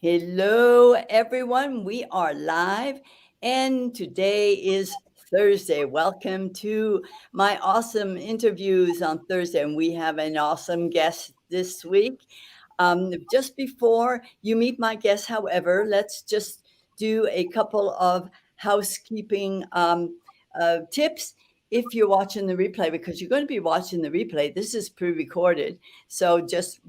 Hello, everyone. We are live, and today is Thursday. Welcome to my awesome interviews on Thursday, and we have an awesome guest this week. Just before you meet my guest, however, let's just do a couple of housekeeping tips. If you're watching the replay, because you're going to be watching the replay, this is pre-recorded, so just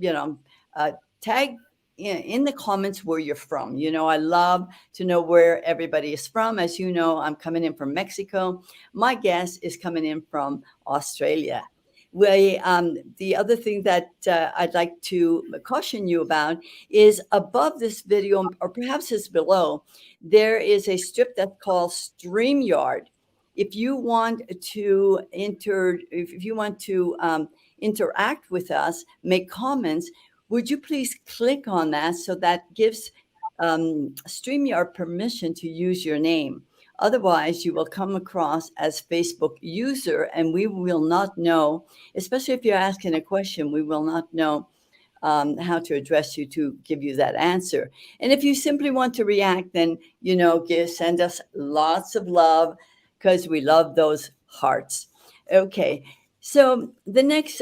tag in the comments where you're from. I love to know where everybody is from. As you know, I'm coming in from Mexico. My guest is coming in from Australia. The other thing that I'd like to caution you about is above this video, or perhaps it's below, there is a strip that's called StreamYard. If you want to interact with us, make comments, would you please click on that so that gives StreamYard permission to use your name? Otherwise, you will come across as Facebook user, and we will not know, especially if you're asking a question, we will not know how to address you to give you that answer. And if you simply want to react, then, send us lots of love because we love those hearts. Okay. So the next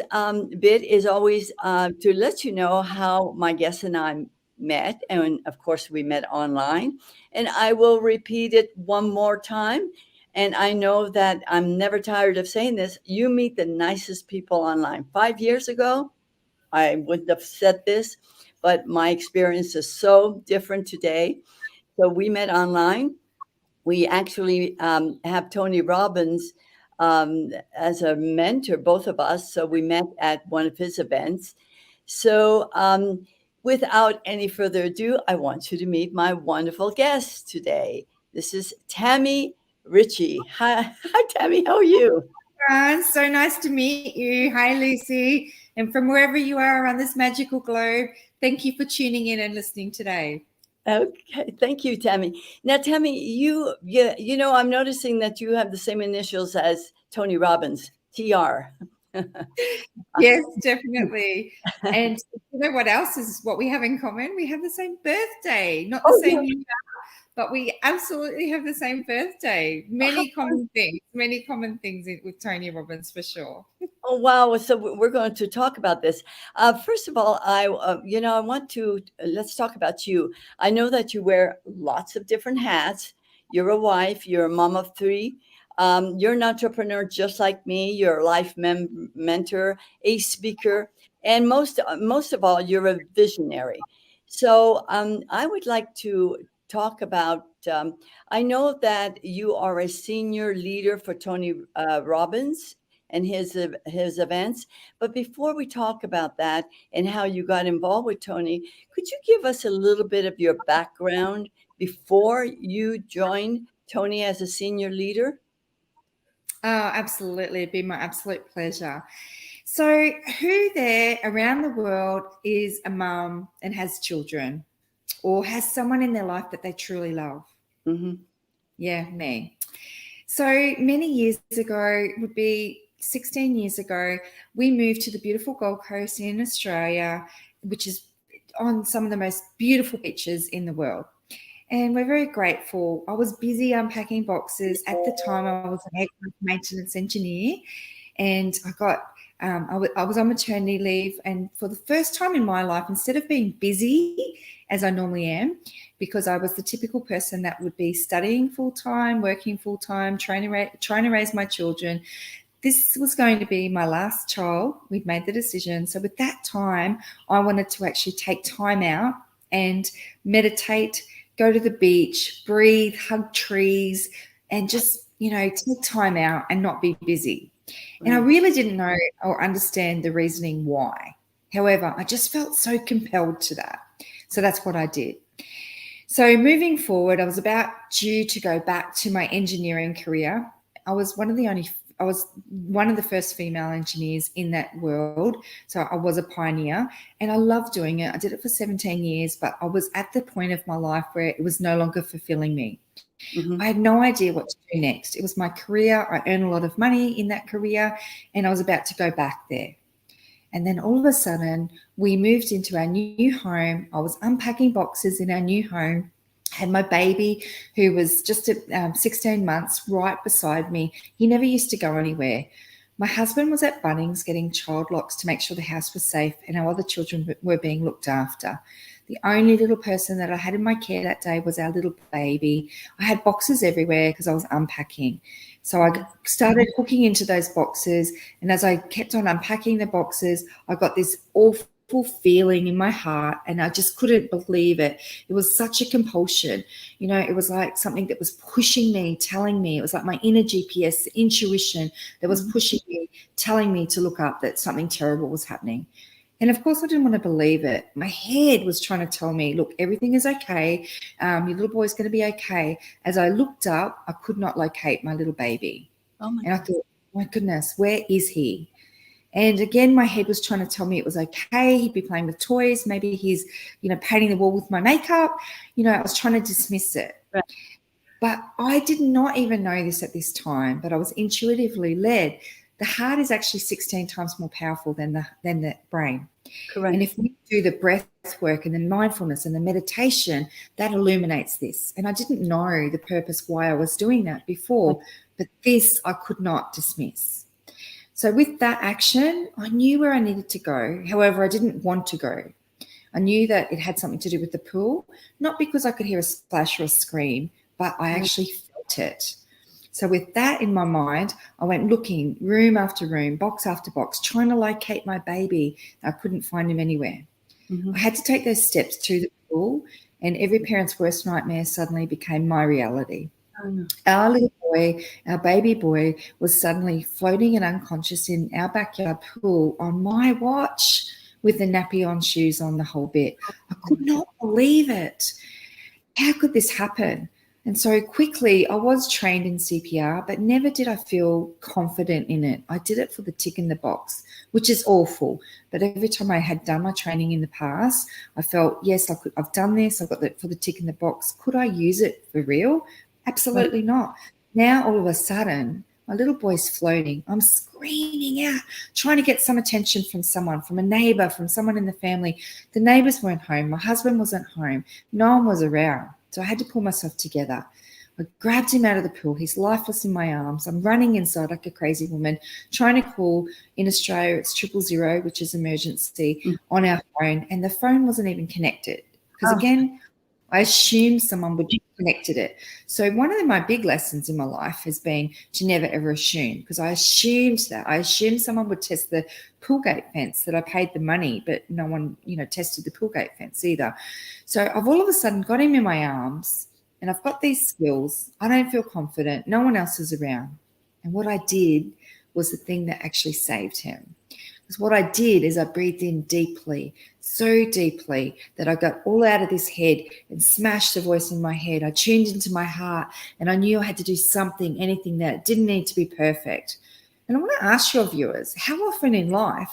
bit is always to let you know how my guest and I met. And of course, we met online. And I will repeat it one more time. And I know that I'm never tired of saying this. You meet the nicest people online. 5 years ago, I wouldn't have said this, but my experience is so different today. So we met online. We actually have Tony Robbins as a mentor, both of us. So we met at one of his events. So without any further ado, I want you to meet my wonderful guest today. This is Tammy Richie. Hi, Tammy. How are you? So nice to meet you. Hi, Lucy. And from wherever you are around this magical globe, thank you for tuning in and listening today. Okay, thank you, Tammy. Now, Tammy, I'm noticing that you have the same initials as Tony Robbins, TR. Yes, definitely. And you know what else is what we have in common? We have the same birthday, not the same year, but we absolutely have the same birthday. Many common things with Tony Robbins for sure. Oh, wow. So we're going to talk about this. First of all, I want to let's talk about you. I know that you wear lots of different hats. You're a wife, you're a mom of three. You're an entrepreneur just like me. You're a life mentor, a speaker, and most of all, you're a visionary. So I would like to talk about. I know that you are a senior leader for Tony Robbins and his events. But before we talk about that and how you got involved with Tony, could you give us a little bit of your background before you joined Tony as a senior leader? Oh, absolutely. It'd be my absolute pleasure. So, who there around the world is a mum and has children or has someone in their life that they truly love? Mm-hmm. Yeah, me. So, many years ago, would be 16 years ago, we moved to the beautiful Gold Coast in Australia, which is on some of the most beautiful beaches in the world. And we're very grateful. I was busy unpacking boxes. At the time, I was an aircraft maintenance engineer, and I was on maternity leave. And for the first time in my life, instead of being busy as I normally am, because I was the typical person that would be studying full-time, working full-time, trying to raise my children, this was going to be my last child. We'd made the decision. So with that time, I wanted to actually take time out and meditate, go to the beach, breathe, hug trees, and just, take time out and not be busy. And I really didn't know or understand the reasoning why. However, I just felt so compelled to that. So that's what I did. So moving forward, I was about due to go back to my engineering career. I was one of the first female engineers in that world. So I was a pioneer and I loved doing it. I did it for 17 years, but I was at the point of my life where it was no longer fulfilling me. Mm-hmm. I had no idea what to do next. It was my career. I earned a lot of money in that career and I was about to go back there. And then all of a sudden, we moved into our new home. I was unpacking boxes in our new home, had my baby, who was just at 16 months, right beside me. He never used to go anywhere. My husband was at Bunnings getting child locks to make sure the house was safe and our other children were being looked after. The only little person that I had in my care that day was our little baby. I had boxes everywhere because I was unpacking. So I started hooking into those boxes, and as I kept on unpacking the boxes, I got this awful feeling in my heart, and I just couldn't believe it. It was such a compulsion. You know, it was like something that was pushing me, telling me. It was like my inner GPS, intuition that was pushing me, telling me to look up that something terrible was happening. And of course, I didn't want to believe it. My head was trying to tell me, look, everything is okay. Your little boy's going to be okay. As I looked up, I could not locate my little baby. And I thought, my goodness, where is he? And again, my head was trying to tell me it was okay. He'd be playing with toys. Maybe he's, painting the wall with my makeup. I was trying to dismiss it. Right. But I did not even know this at this time, but I was intuitively led. The heart is actually 16 times more powerful than the brain. Correct. And if we do the breath work and the mindfulness and the meditation, that illuminates this. And I didn't know the purpose why I was doing that before, but this I could not dismiss. So with that action, I knew where I needed to go. However, I didn't want to go. I knew that it had something to do with the pool, not because I could hear a splash or a scream, but I actually felt it. So with that in my mind, I went looking room after room, box after box, trying to locate my baby. I couldn't find him anywhere. I had to take those steps to the pool, and every parent's worst nightmare suddenly became my reality. Our little boy, our baby boy, was suddenly floating and unconscious in our backyard pool on my watch with the nappy on, shoes on, the whole bit. I could not believe it. How could this happen? And so quickly, I was trained in CPR, but never did I feel confident in it. I did it for the tick in the box, which is awful. But every time I had done my training in the past, I felt, yes, I've done this. I've got that for the tick in the box. Could I use it for real? Absolutely not. Now, all of a sudden, my little boy's floating. I'm screaming out, trying to get some attention from someone, from a neighbor, from someone in the family. The neighbors weren't home. My husband wasn't home. No one was around. So I had to pull myself together. I grabbed him out of the pool. He's lifeless in my arms. I'm running inside like a crazy woman, trying to call. In Australia, it's 000, which is emergency, on our phone. And the phone wasn't even connected. Because again, I assumed someone would have connected it. So one of my big lessons in my life has been to never, ever assume, because I assumed that. I assumed someone would test the pool gate fence, that I paid the money, but no one, tested the pool gate fence either. So I've all of a sudden got him in my arms and I've got these skills. I don't feel confident. No one else is around. And what I did was the thing that actually saved him. Because what I did is I breathed in deeply, so deeply that I got all out of this head and smashed the voice in my head. I tuned into my heart and I knew I had to do something, anything that didn't need to be perfect. And I want to ask your viewers, how often in life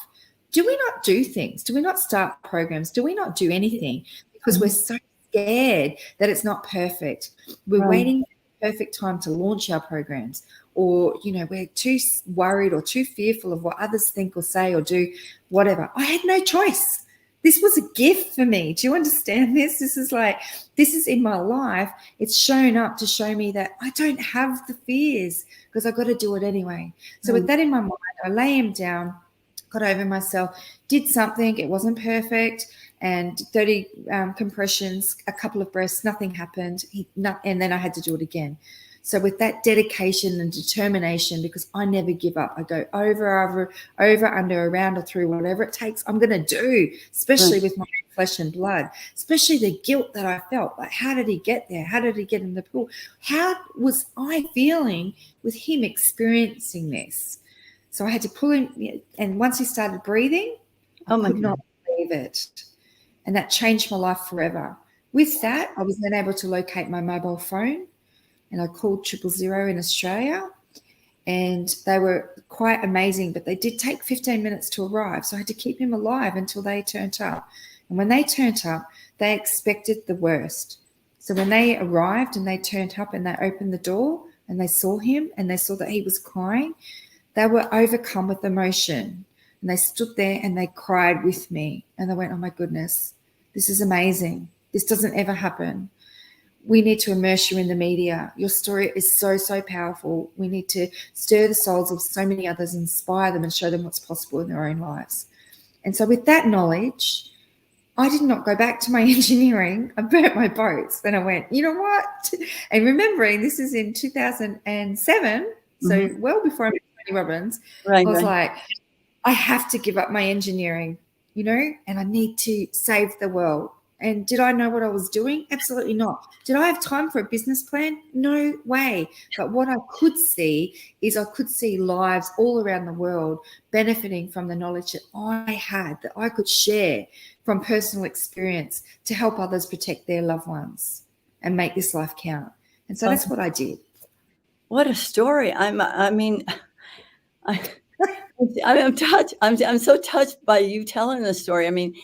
do we not do things? Do we not start programs? Do we not do anything because we're so scared that it's not perfect? We're waiting for the perfect time to launch our programs. Or, we're too worried or too fearful of what others think or say or do, whatever. I had no choice. This was a gift for me. Do you understand this? This is in my life. It's shown up to show me that I don't have the fears because I've got to do it anyway. So with that in my mind, I lay him down, got over myself, did something. It wasn't perfect. And 30 compressions, a couple of breaths, nothing happened. And then I had to do it again. So with that dedication and determination, because I never give up, I go over, under, around, or through, whatever it takes, I'm going to do, especially with my flesh and blood, especially the guilt that I felt. Like, how did he get there? How did he get in the pool? How was I feeling with him experiencing this? So I had to pull him, and once he started breathing, I could not believe it. And that changed my life forever. With that, I was then able to locate my mobile phone. And I called 000 in Australia, and they were quite amazing, but they did take 15 minutes to arrive. So I had to keep him alive until they turned up. And when they turned up, they expected the worst. So when they arrived and they turned up and they opened the door and they saw him and they saw that he was crying, they were overcome with emotion. And they stood there and they cried with me. And they went, oh my goodness, this is amazing. This doesn't ever happen. We need to immerse you in the media. Your story is so, so powerful. We need to stir the souls of so many others, inspire them and show them what's possible in their own lives. And so with that knowledge, I did not go back to my engineering. I burnt my boats. Then I went, you know what? And remembering this is in 2007, so well before I met Tony Robbins, Right, I was right. like, I have to give up my engineering, you know, and I need to save the world. And did I know what I was doing? Absolutely not. Did I have time for a business plan? No way. But what I could see is I could see lives all around the world benefiting from the knowledge that I had, that I could share from personal experience to help others protect their loved ones and make this life count. And so that's what I did. What a story. I'm touched. I'm so touched by you telling the story. I mean,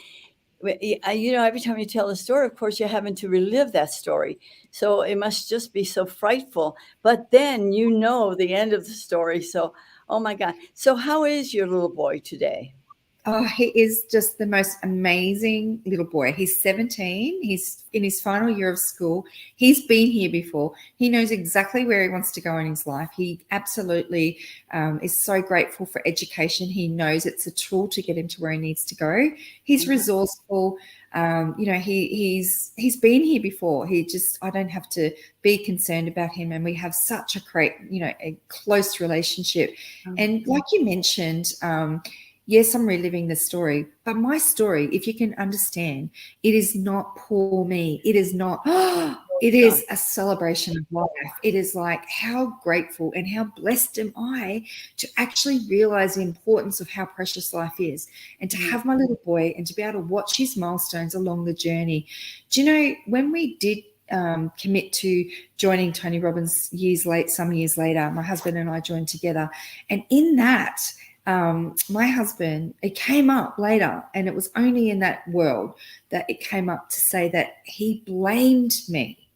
you know, every time you tell a story, of course, you're having to relive that story. So it must just be so frightful. But then you know the end of the story. So, oh my God. So how is your little boy today? Oh, he is just the most amazing little boy. He's 17. He's in his final year of school. He's been here before. He knows exactly where he wants to go in his life. He absolutely is so grateful for education. He knows it's a tool to get him to where he needs to go. He's resourceful. You know, he's been here before. I don't have to be concerned about him, and we have such a great, you know, a close relationship. And like you mentioned, yes, I'm reliving the story, but my story, if you can understand, it is not poor me. It is not, it is a celebration of life. It is like, how grateful and how blessed am I to actually realize the importance of how precious life is, and to have my little boy and to be able to watch his milestones along the journey. Do you know, when we did commit to joining Tony Robbins some years later, my husband and I joined together, and in that, my husband, it came up later, and it was only in that world that it came up to say that he blamed me,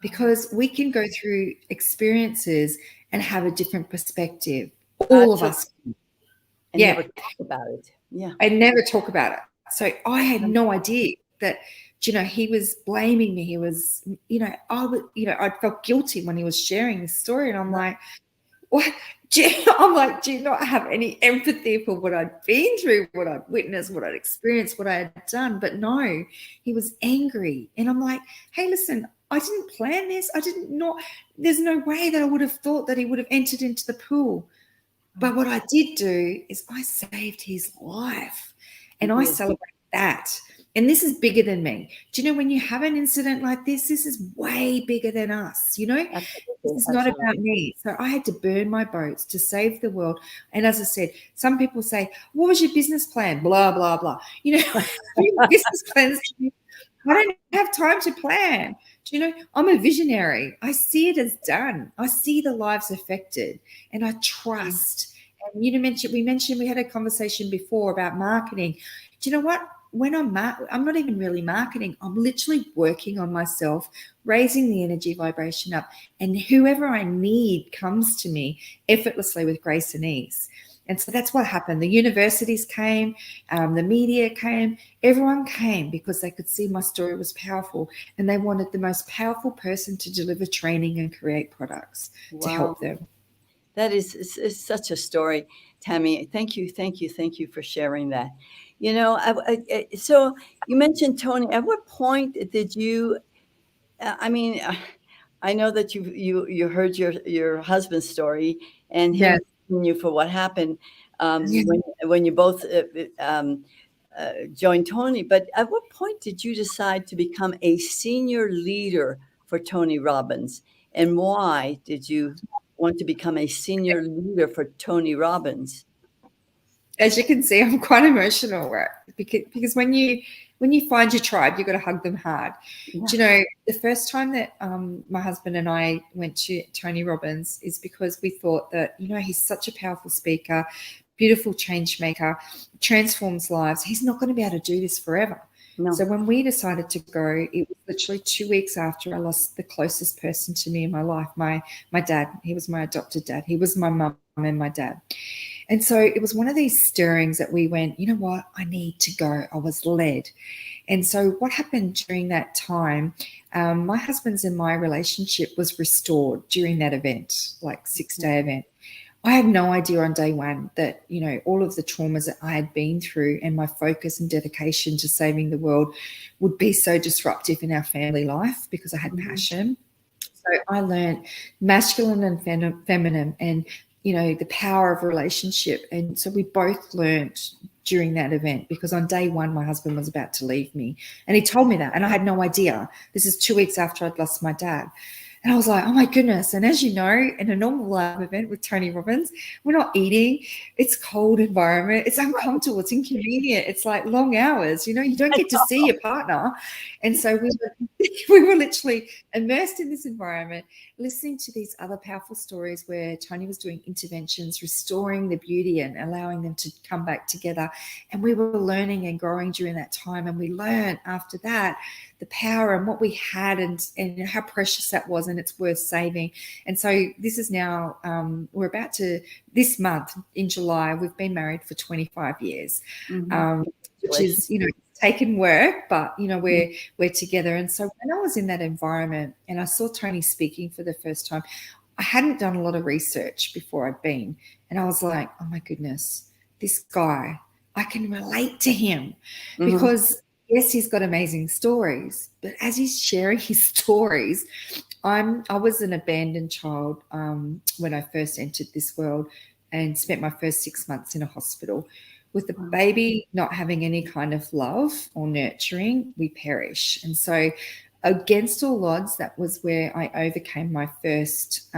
because we can go through experiences and have a different perspective. All of us. And never talk about it. Yeah. I never talk about it. So I had no idea that, you know, he was blaming me. He was, you know, I felt guilty when he was sharing this story, and I'm like, what? I'm like, do you not have any empathy for what I'd been through, what I'd witnessed, what I'd experienced, what I had done? But no, he was angry. And I'm like, hey, listen, I didn't plan this. There's no way that I would have thought that he would have entered into the pool. But what I did do is I saved his life, and I celebrate that. And this is bigger than me. Do you know, when you have an incident like this is way bigger than us, you know? Absolutely. This is not about me. So I had to burn my boats to save the world. And as I said, some people say, what was your business plan? Blah, blah, blah. You know, business plans, I don't have time to plan. Do you know, I'm a visionary. I see it as done. I see the lives affected, and I trust. And we had a conversation before about marketing. Do you know what? When I'm not even really marketing. I'm literally working on myself, raising the energy vibration up, and whoever I need comes to me effortlessly with grace and ease. And so that's what happened. The universities came, the media came, everyone came because they could see my story was powerful, and they wanted the most powerful person to deliver training and create products to help them. That is such a story, Tammy. Thank you for sharing that. You know, so you mentioned Tony. At what point did you? I mean, I know that you heard your husband's story and him Yes. blaming you for what happened Yeah. when you both joined Tony. But at what point did you decide to become a senior leader for Tony Robbins, and why did you want to become a senior leader for Tony Robbins? As you can see, I'm quite emotional, right? Because when you find your tribe, you've got to hug them hard. Yeah. Do you know, the first time that my husband and I went to Tony Robbins is because we thought that, you know, he's such a powerful speaker, beautiful change maker, transforms lives. He's not going to be able to do this forever. No. So when we decided to go, it was literally 2 weeks after I lost the closest person to me in my life, my dad. He was my adopted dad. He was my mum and my dad. And so it was one of these stirrings that we went, you know what, I need to go. I was led. And so what happened during that time, my husband's and my relationship was restored during that event, like 6-day event. I had no idea on day one that, you know, all of the traumas that I had been through and my focus and dedication to saving the world would be so disruptive in our family life because I had passion. So I learned masculine and feminine and, you know, the power of relationship. And so we both learned during that event because on day one, my husband was about to leave me and he told me that and I had no idea. This is 2 weeks after I'd lost my dad. And I was like, oh my goodness. And as you know, in a normal live event with Tony Robbins, we're not eating. It's cold environment. It's uncomfortable. It's inconvenient. It's like long hours. You know, you don't get to see your partner. And so we were literally immersed in this environment, listening to these other powerful stories where Tony was doing interventions, restoring the beauty and allowing them to come back together. And we were learning and growing during that time. And we learned after that the power and what we had and how precious that was, and it's worth saving. And so this is now, we're about to, this month in July, we've been married for 25 years, which is, you know, taken work, but, you know, we're together. And so when I was in that environment and I saw Tony speaking for the first time, I hadn't done a lot of research before I'd been. And I was like, oh my goodness, this guy, I can relate to him because yes, he's got amazing stories, but as he's sharing his stories, I was an abandoned child when I first entered this world and spent my first 6 months in a hospital. With the baby not having any kind of love or nurturing, we perish. And so against all odds, that was where I overcame my first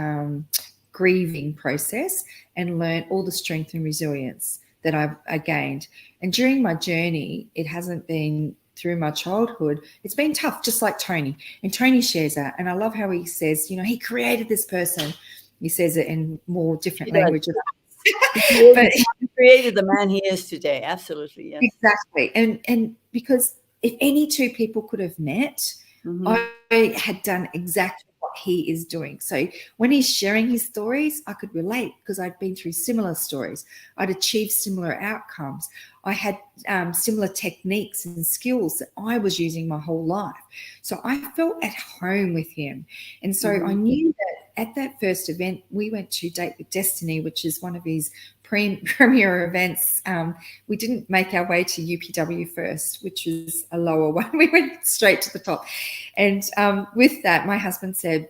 grieving process and learned all the strength and resilience that I gained. And during my journey, it hasn't been through my childhood. It's been tough, just like Tony. And Tony shares that. And I love how he says, you know, he created this person. He says it in more different languages. But he created the man he is today. Absolutely, yes. Exactly. And because if any two people could have met, I had done exactly what he is doing. So when he's sharing his stories, I could relate because I'd been through similar stories. I'd achieved similar outcomes. I had similar techniques and skills that I was using my whole life. So I felt at home with him. And so I knew that at that first event, we went to Date with Destiny, which is one of his premier events. We didn't make our way to UPW first, which is a lower one. We went straight to the top. And with that, my husband said,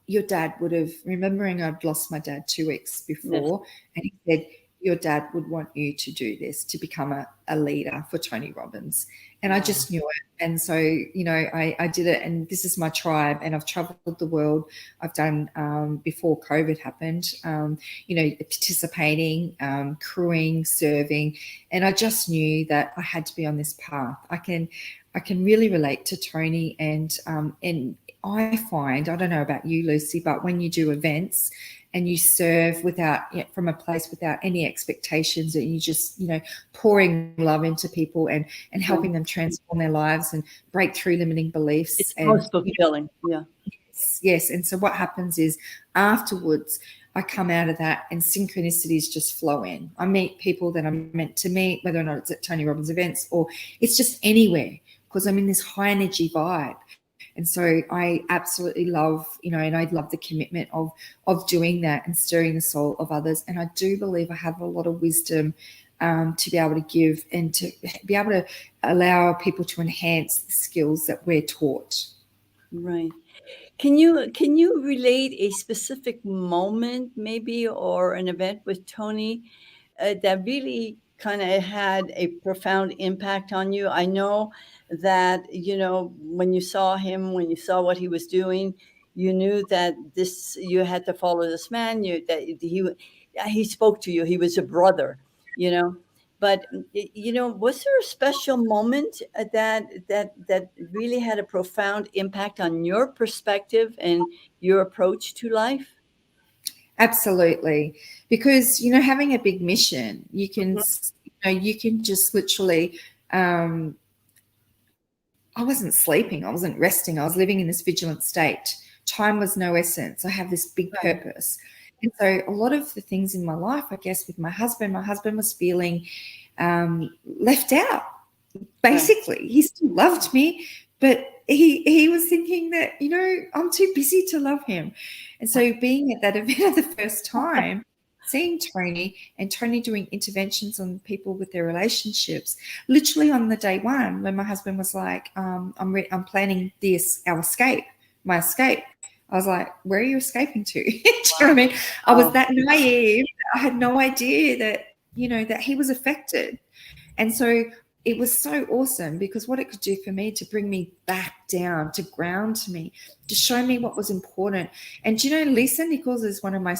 your dad would have, remembering I'd lost my dad 2 weeks before, and he said, your dad would want you to do this, to become a leader for Tony Robbins. And I just knew it. And so, you know, I did it, and this is my tribe, and I've traveled the world. I've done, before COVID happened, you know, participating, crewing, serving, and I just knew that I had to be on this path. I can really relate to Tony, and I find, I don't know about you, Lucy, but when you do events and you serve from a place without any expectations, and you just, you know, pouring love into people and helping them transform their lives and break through limiting beliefs. It's most fulfilling. Yeah. Yes. And so what happens is afterwards, I come out of that and synchronicities just flow in. I meet people that I'm meant to meet, whether or not it's at Tony Robbins events or it's just anywhere, because I'm in this high energy vibe. And so I absolutely love, you know, and I love the commitment of doing that and stirring the soul of others. And I do believe I have a lot of wisdom to be able to give and to be able to allow people to enhance the skills that we're taught. Right. Can you relate a specific moment maybe or an event with Tony that really kind of had a profound impact on you? I know that, you know, when you saw him, when you saw what he was doing, you knew that you had to follow this man, he spoke to you. He was a brother, you know. But you know, was there a special moment that really had a profound impact on your perspective and your approach to life? Absolutely. Because, you know, having a big mission, you can, you know, you can just literally, I wasn't sleeping. I wasn't resting. I was living in this vigilant state. Time was no essence. I have this big purpose. And so a lot of the things in my life, I guess, with my husband was feeling left out. Basically, he still loved me, but he was thinking that, I'm too busy to love him. And so being at that event the first time, seeing Tony and Tony doing interventions on people with their relationships, literally on the day one, when my husband was like, I'm planning my escape. I was like, where are you escaping to? Do you know what I mean? I was that naive. I had no idea that, that he was affected. And so it was so awesome, because what it could do for me to bring me back down, to ground me, to show me what was important. And Lisa Nichols is one of my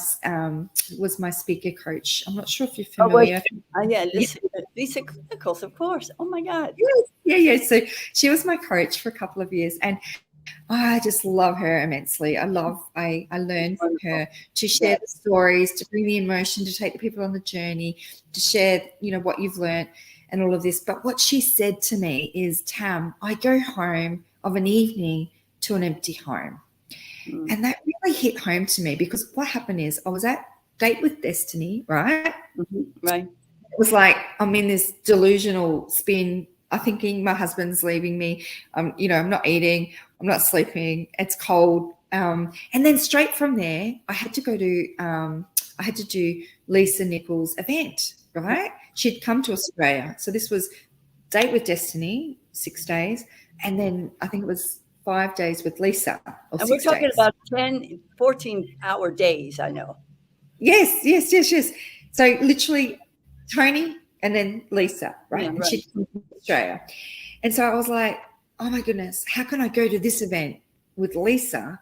was my speaker coach. I'm not sure if you're familiar. Yeah, Lisa Nichols, of course. Oh my God. Yeah. So she was my coach for a couple of years, and I just love her immensely. I learned from her to share the stories, to bring the emotion, to take the people on the journey, to share, what you've learned and all of this. But what she said to me is, Tam, I go home of an evening to an empty home. And that really hit home to me, because what happened is I was at Date with Destiny, right? Right. It was like I'm in this delusional spin. I'm thinking my husband's leaving me. I'm not eating. I'm not sleeping. It's cold. And then straight from there, I had to do Lisa Nichols' event, right? She'd come to Australia. So this was Date with Destiny, 6 days. And then I think it was 5 days with Lisa. And we're talking about 10, 14-hour days, I know. Yes. So literally Tony and then Lisa, right? Yeah, and right. she'd come to Australia. And so I was like, oh my goodness, how can I go to this event with Lisa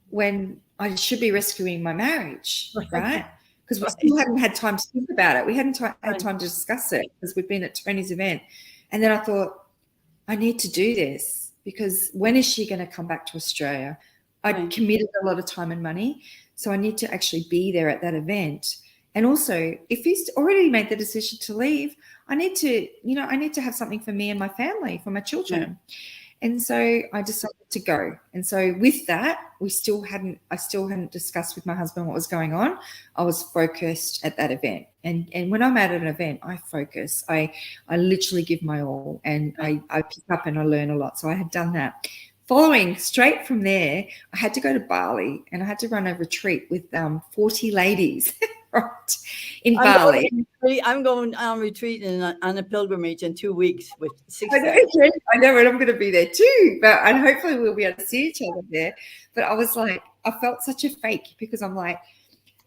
when I should be rescuing my marriage, right? Because we still hadn't had time to think about it. We hadn't had time to discuss it, because we'd been at Tony's event. And then I thought, I need to do this, because when is she going to come back to Australia? I'd committed a lot of time and money, so I need to actually be there at that event. And also, if he's already made the decision to leave, I need to have something for me and my family, for my children. And so I decided to go. And so with that, I still hadn't discussed with my husband what was going on. I was focused at that event. And when I'm at an event, I focus. I literally give my all, and I pick up and I learn a lot. So I had done that. Following straight from there, I had to go to Bali, and I had to run a retreat with 40 ladies right, in Bali. I'm going on retreat on a pilgrimage in 2 weeks with 6 I know, and I'm going to be there too. And hopefully we'll be able to see each other there. But I was like, I felt such a fake, because I'm like,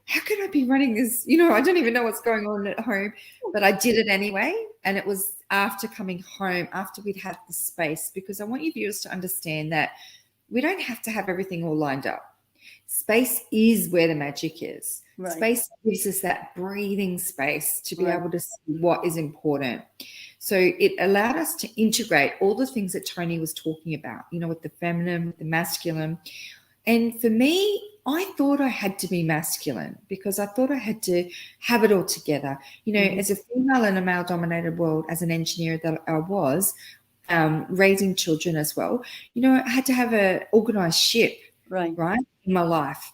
how can I be running this? I don't even know what's going on at home. But I did it anyway. And it was after coming home, after we'd had the space, because I want you viewers to understand that we don't have to have everything all lined up. Space is where the magic is. Right. Space gives us that breathing space to be able to see what is important. So it allowed us to integrate all the things that Tony was talking about, with the feminine, the masculine. And for me, I thought I had to be masculine, because I thought I had to have it all together. As a female in a male-dominated world, as an engineer that I was, raising children as well, I had to have an organized ship, right, in my life.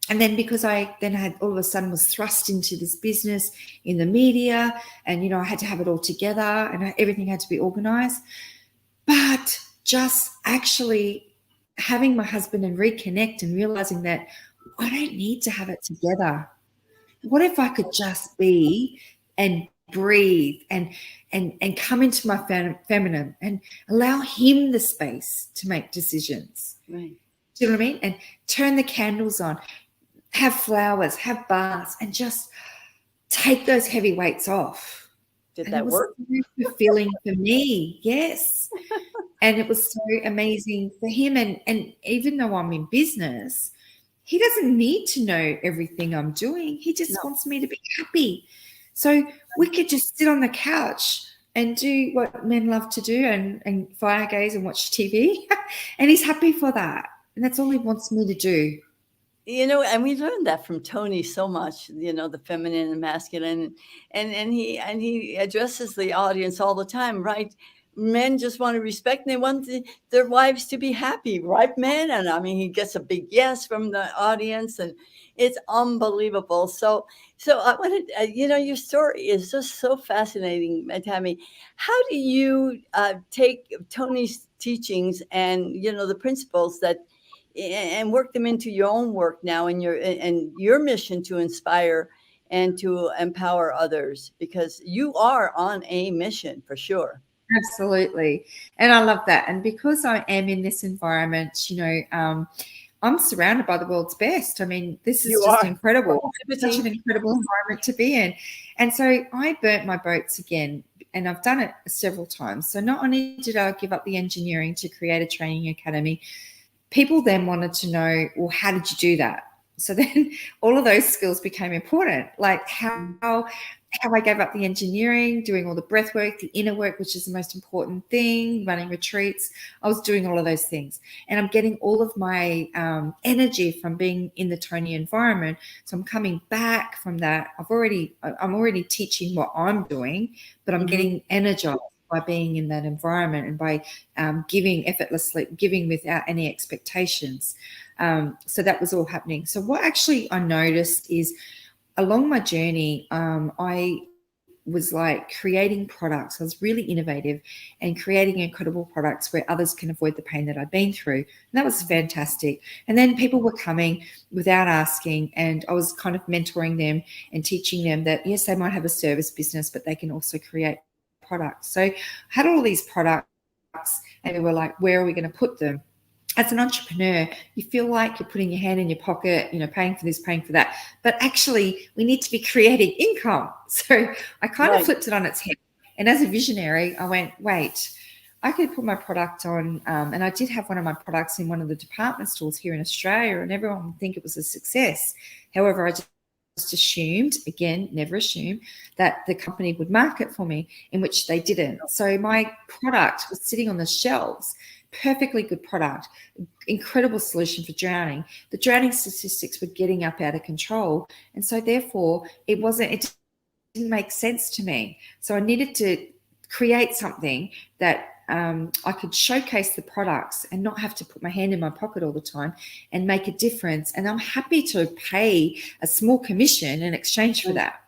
And then because I then had all of a sudden was thrust into this business in the media, and, I had to have it all together, and everything had to be organized. But just actually having my husband and reconnect and realizing that I don't need to have it together. What if I could just be and breathe and come into my feminine and allow him the space to make decisions? Right. Do you know what I mean? And turn the candles on, have flowers, have baths, and just take those heavy weights off. Did that work? It was so fulfilling for me, yes. And it was so amazing for him. And even though I'm in business, he doesn't need to know everything I'm doing. He just wants me to be happy. So we could just sit on the couch and do what men love to do, and fire gaze and watch TV. And he's happy for that. And that's all he wants me to do. And we learned that from Tony so much, the feminine and masculine, and he addresses the audience all the time, right? men just want to respect, and they want their wives to be happy, right, men? And I mean, he gets a big yes from the audience, and it's unbelievable. So I wanted, your story is just so fascinating, Tammy. How do you take Tony's teachings and the principles that and work them into your own work now, and your mission to inspire and to empower others, because you are on a mission for sure. Absolutely. And I love that. And because I am in this environment, I'm surrounded by the world's best. I mean, this is You just are incredible. Such an positivity. incredible environment to be in. And so I burnt my boats again, and I've done it several times. So not only did I give up the engineering to create a training academy, people then wanted to know, well, how did you do that? So then all of those skills became important, like how I gave up the engineering, doing all the breath work, the inner work, which is the most important thing, running retreats. I was doing all of those things. And I'm getting all of my energy from being in the Tony environment. So I'm coming back from that. I'm already teaching what I'm doing, but I'm getting energized by being in that environment and by giving effortlessly, giving without any expectations. So that was all happening. So what actually I noticed is, along my journey, I was like creating products. I was really innovative and creating incredible products where others can avoid the pain that I'd been through. And that was fantastic. And then people were coming without asking, and I was kind of mentoring them and teaching them that, yes, they might have a service business, but they can also create products. So I had all these products, and we were like, where are we going to put them? As an entrepreneur, you feel like you're putting your hand in your pocket, paying for this, paying for that. But actually, we need to be creating income. So I kind of flipped it on its head. And as a visionary, I went, wait, I could put my product on. And I did have one of my products in one of the department stores here in Australia, and everyone would think it was a success. However, I just assumed, again, never assume, that the company would market for me, in which they didn't. So my product was sitting on the shelves. Perfectly good product, incredible solution for drowning. The drowning statistics were getting up out of control. And so therefore it didn't make sense to me. So I needed to create something that I could showcase the products and not have to put my hand in my pocket all the time and make a difference. And I'm happy to pay a small commission in exchange for that.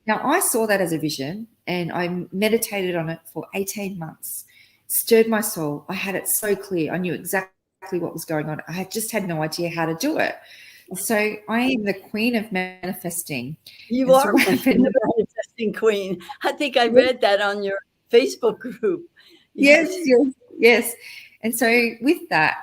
Now, I saw that as a vision, and I meditated on it for 18 months. Stirred my soul. I had it so clear. I knew exactly what was going on. I just had no idea how to do it. So I am the queen of manifesting. You are the manifesting queen. I think I read that on your Facebook group. Yes. And so with that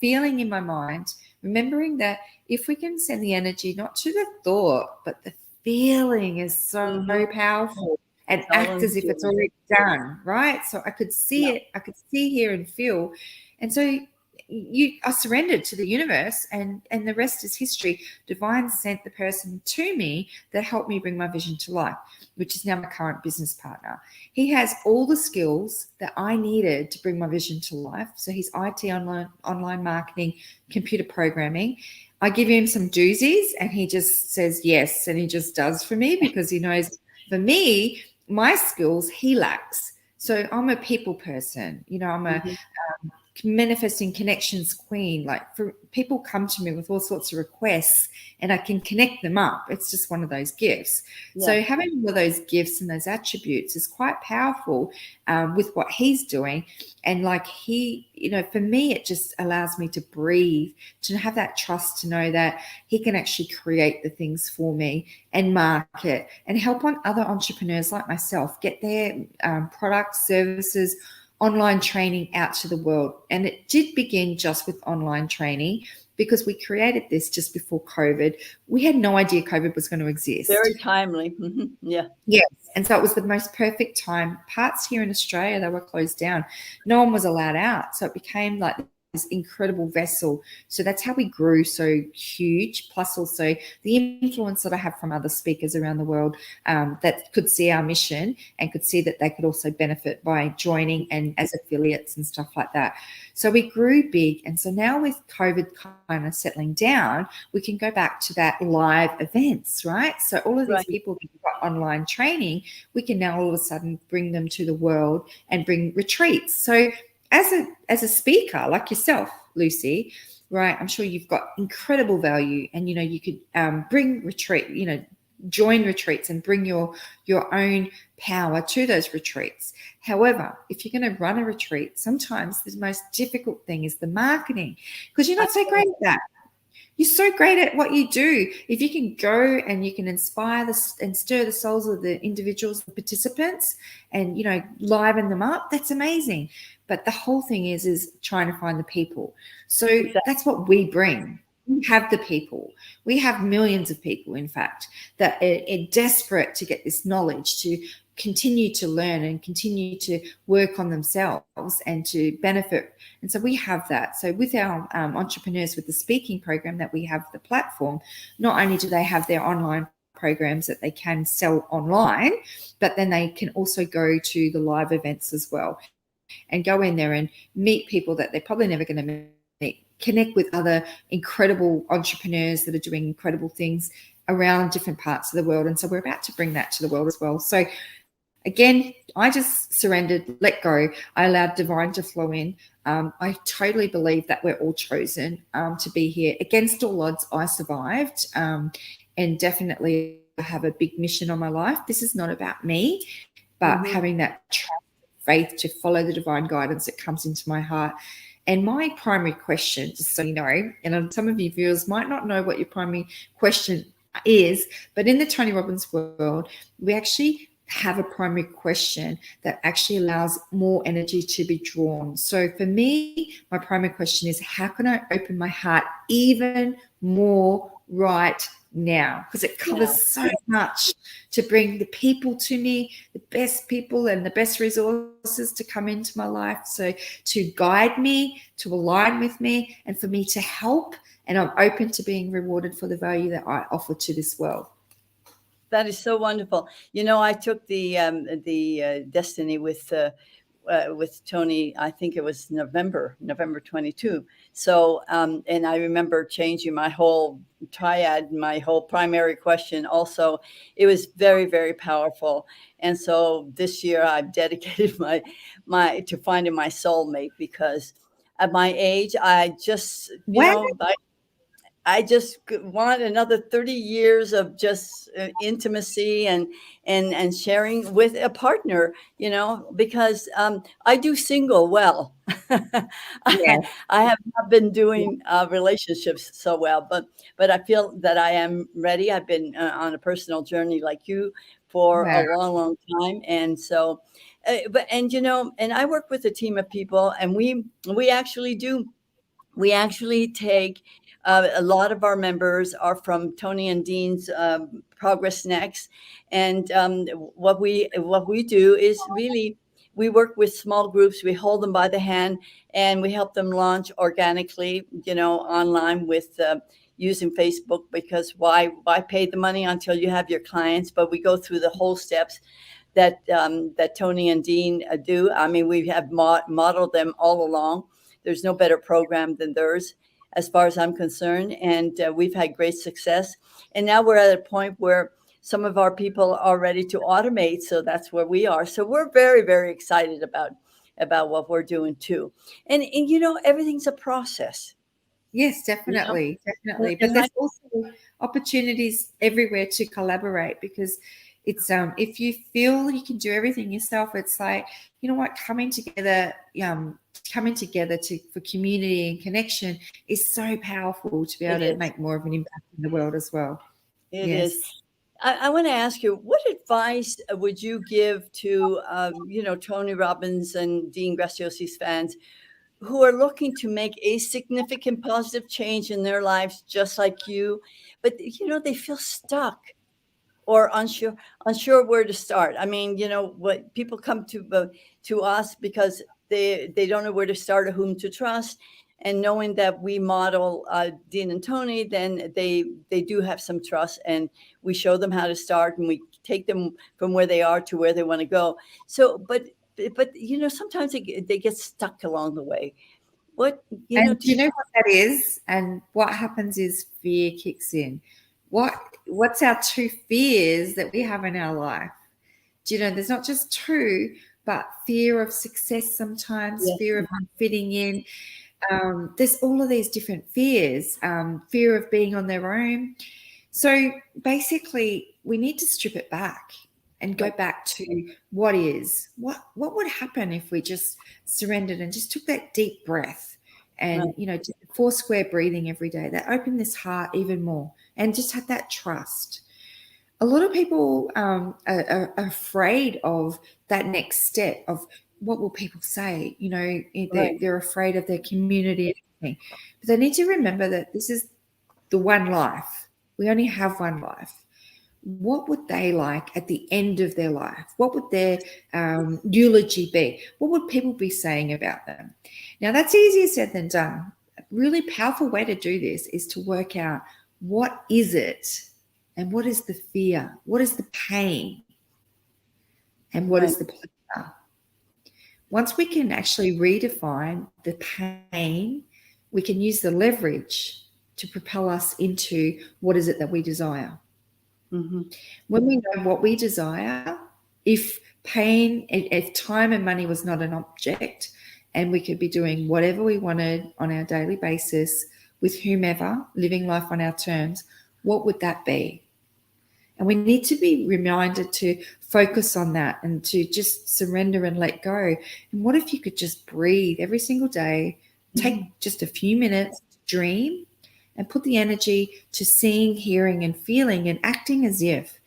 feeling in my mind, remembering that if we can send the energy not to the thought, but the feeling is so powerful, and act as if it's already done, right? So I could see it, I could see, hear, and feel. And so I surrendered to the universe, and the rest is history. Divine sent the person to me that helped me bring my vision to life, which is now my current business partner. He has all the skills that I needed to bring my vision to life. So he's IT, online marketing, computer programming. I give him some doozies, and he just says yes, and he just does for me, because he knows, for me, my skills he lacks. So I'm a people person, I'm a manifesting connections queen. Like, for people come to me with all sorts of requests, and I can connect them up. It's just one of those gifts. So having all of those gifts and those attributes is quite powerful with what he's doing. And like, he, for me, it just allows me to breathe, to have that trust, to know that he can actually create the things for me and market and help on other entrepreneurs like myself get their products, services, online training out to the world. And it did begin just with online training, because we created this just before COVID. We had no idea COVID was going to exist. Very timely. Yeah. Yes. And so it was the most perfect time. Parts here in Australia, they were closed down. No one was allowed out. So it became like incredible vessel. So that's how we grew so huge. Plus, also the influence that I have from other speakers around the world that could see our mission and could see that they could also benefit by joining and as affiliates and stuff like that. So we grew big. And so now with COVID kind of settling down, we can go back to that live events, right? So all of these Right. people who got online training, we can now all of a sudden bring them to the world and bring retreats. So as a speaker like yourself, Lucy, right? I'm sure you've got incredible value, and you could bring retreat, join retreats and bring your own power to those retreats. However, if you're going to run a retreat, sometimes the most difficult thing is the marketing, because you're not so great at that. You're so great at what you do. If you can go and you can inspire and stir the souls of the individuals, the participants, and liven them up, that's amazing. But the whole thing is trying to find the people. So Exactly. that's what we bring. We have the people. We have millions of people, in fact, that are desperate to get this knowledge, to continue to learn and continue to work on themselves and to benefit. And so we have that. So with our entrepreneurs, with the speaking program that we have, the platform, not only do they have their online programs that they can sell online, but then they can also go to the live events as well and go in there and meet people that they're probably never going to meet, connect with other incredible entrepreneurs that are doing incredible things around different parts of the world. And so we're about to bring that to the world as well. So again, I just surrendered, let go. I allowed divine to flow in. I totally believe that we're all chosen to be here. Against all odds, I survived, and definitely I have a big mission on my life. This is not about me, but having that trust, faith to follow the divine guidance that comes into my heart. And my primary question, just so you know, and some of you viewers might not know what your primary question is, but in the Tony Robbins world, we actually have a primary question that actually allows more energy to be drawn. So for me, my primary question is, how can I open my heart even more right now? Because it covers so much to bring the people to me, the best people and the best resources to come into my life. So to guide me, to align with me, and for me to help. And I'm open to being rewarded for the value that I offer to this world. That is so wonderful. I took the Destiny with Tony. I think it was November 22. So, and I remember changing my whole triad, my whole primary question. Also, it was very, very powerful. And so this year, I've dedicated my to finding my soulmate, because at my age, I just Wow. I just want another 30 years of just intimacy and sharing with a partner, because I do single well. Yeah. I have not been doing relationships so well, but I feel that I am ready. I've been on a personal journey like you for a Wow. long, long time, and so, and I work with a team of people, and we actually do. We actually take a lot of our members are from Tony and Dean's Progress Next, and what we do is really we work with small groups. We hold them by the hand, and we help them launch organically, online with. Using Facebook, because why pay the money until you have your clients? But we go through the whole steps that Tony and Dean do. I mean, we have modeled them all along. There's no better program than theirs, as far as I'm concerned, and we've had great success. And now we're at a point where some of our people are ready to automate, so that's where we are. So we're very, very excited about what we're doing too. And everything's a process. Yes, You know, definitely, definitely. But and there's also opportunities everywhere to collaborate, because it's if you feel you can do everything yourself, it's like, you know what, coming together for community and connection is so powerful to be able it to is. make more of an impact in the world as well. It is. Yes. I want to ask you, what advice would you give to, Tony Robbins and Dean Graciosi's fans who are looking to make a significant positive change in their lives, just like you, but they feel stuck or unsure where to start? I mean, what people come to us because they don't know where to start or whom to trust, and knowing that we model Dean and Tony, then they do have some trust, and we show them how to start, and we take them from where they are to where they want to go. So, but sometimes they get stuck along the way. What And do you know what that is? And what happens is fear kicks in. What's our two fears that we have in our life? Do you know, there's not just two, but fear of success sometimes, fear of not fitting in. There's all of these different fears, fear of being on their own. So basically, we need to strip it back and go back to what would happen if we just surrendered and just took that deep breath and, just 4 square breathing every day, that opened this heart even more and just had that trust. A lot of people are afraid of that next step of what will people say, they're afraid of their community, but they need to remember that this is the one life. We only have one life. What would they like at the end of their life? What would their eulogy be? What would people be saying about them? Now, that's easier said than done. A really powerful way to do this is to work out what is it and what is the fear? What is the pain? And what is the pleasure? Once we can actually redefine the pain, we can use the leverage to propel us into what is it that we desire. Mm-hmm. When we know what we desire, if time and money was not an object and we could be doing whatever we wanted on our daily basis with whomever, living life on our terms, what would that be? And we need to be reminded to focus on that and to just surrender and let go. And what if you could just breathe every single day, take just a few minutes to dream and put the energy to seeing, hearing, and feeling and acting as if.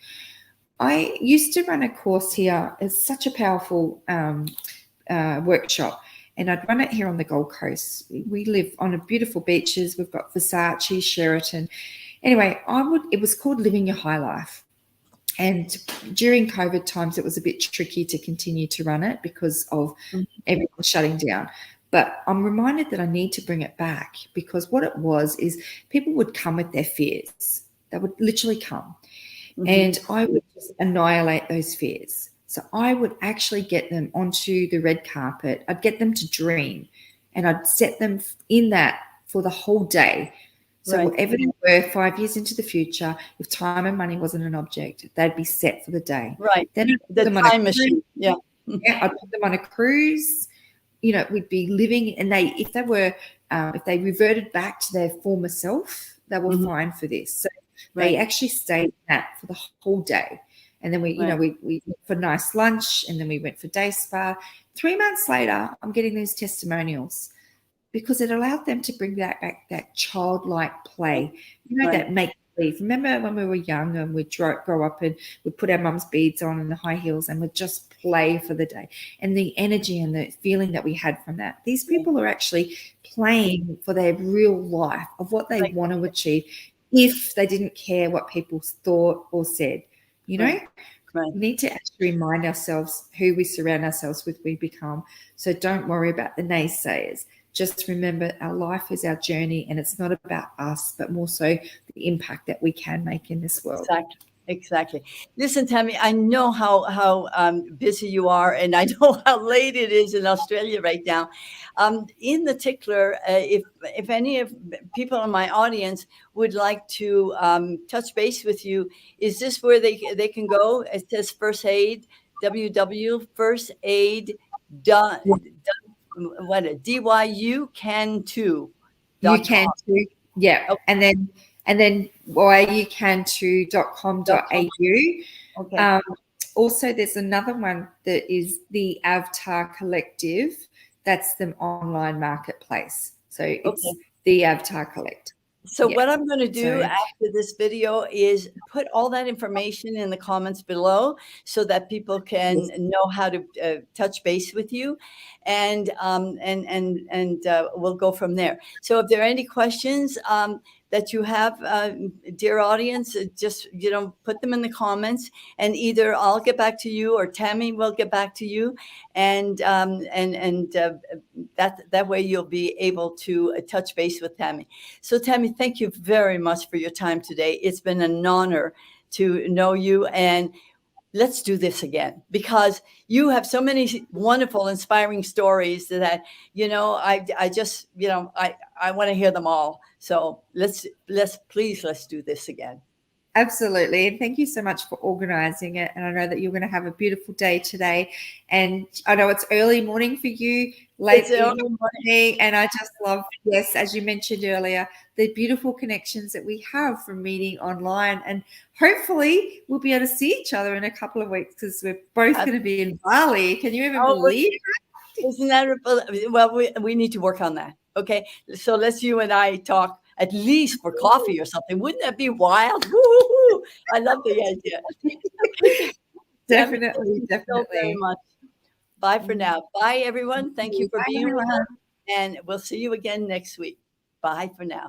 I used to run a course here. It's such a powerful workshop, and I'd run it here on the Gold Coast. We live on beautiful beaches. We've got Versace, Sheraton. Anyway, it was called Living Your High Life. And during COVID times, it was a bit tricky to continue to run it because of everything shutting down. But I'm reminded that I need to bring it back, because what it was is people would come with their fears. They would literally come. Mm-hmm. And I would just annihilate those fears. So I would actually get them onto the red carpet. I'd get them to dream, and I'd set them in that for the whole day. So whatever they were 5 years into the future, if time and money wasn't an object, they'd be set for the day. Right. Then I'd put them time machine. Yeah. I'd put them on a cruise. We'd be living, and if they reverted back to their former self, they were fine for this. So they actually stayed in that for the whole day. And then we went for nice lunch, and then we went for day spa. 3 months later, I'm getting these testimonials, because it allowed them to bring back that childlike play, that make-believe. Remember when we were young and we'd grow up and we'd put our mum's beads on and the high heels and we'd just play for the day, and the energy and the feeling that we had from that. These people are actually playing for their real life of what they want to achieve, if they didn't care what people thought or said, We need to actually remind ourselves who we surround ourselves with, we become. So don't worry about the naysayers. Just remember, our life is our journey, and it's not about us, but more so the impact that we can make in this world. Exactly. Listen, Tammy, I know how busy you are, and I know how late it is in Australia right now. In the tickler, if any of people in my audience would like to touch base with you, is this where they can go? It says First Aid, www.firstaid. DYU can too. You can too. Yeah. Okay. And then yucan2.com.au. Okay. Also, there's another one that is the Avatar Collective. That's the online marketplace. So it's the Avatar Collective. So what I'm going to do after this video is put all that information in the comments below, so that people can know how to touch base with you, and we'll go from there. So if there are any questions, that you have, dear audience, just, put them in the comments, and either I'll get back to you or Tammy will get back to you. And that way you'll be able to touch base with Tammy. So Tammy, thank you very much for your time today. It's been an honor to know you, and let's do this again, because you have so many wonderful, inspiring stories that, I just, I want to hear them all. So let's do this again. Absolutely. And thank you so much for organizing it. And I know that you're going to have a beautiful day today. And I know it's early morning for you, late evening morning. And I just love, yes, as you mentioned earlier, the beautiful connections that we have from meeting online. And hopefully we'll be able to see each other in a couple of weeks, because we're both going to be in Bali. Can you even believe that? Isn't that, well, we need to work on that. Okay. So let's you and I talk at least for coffee or something. Wouldn't that be wild? Woo-hoo-hoo. I love the idea. Definitely, Thank you so very much. Bye for now. Bye, everyone. Thank you for being with us. And we'll see you again next week. Bye for now.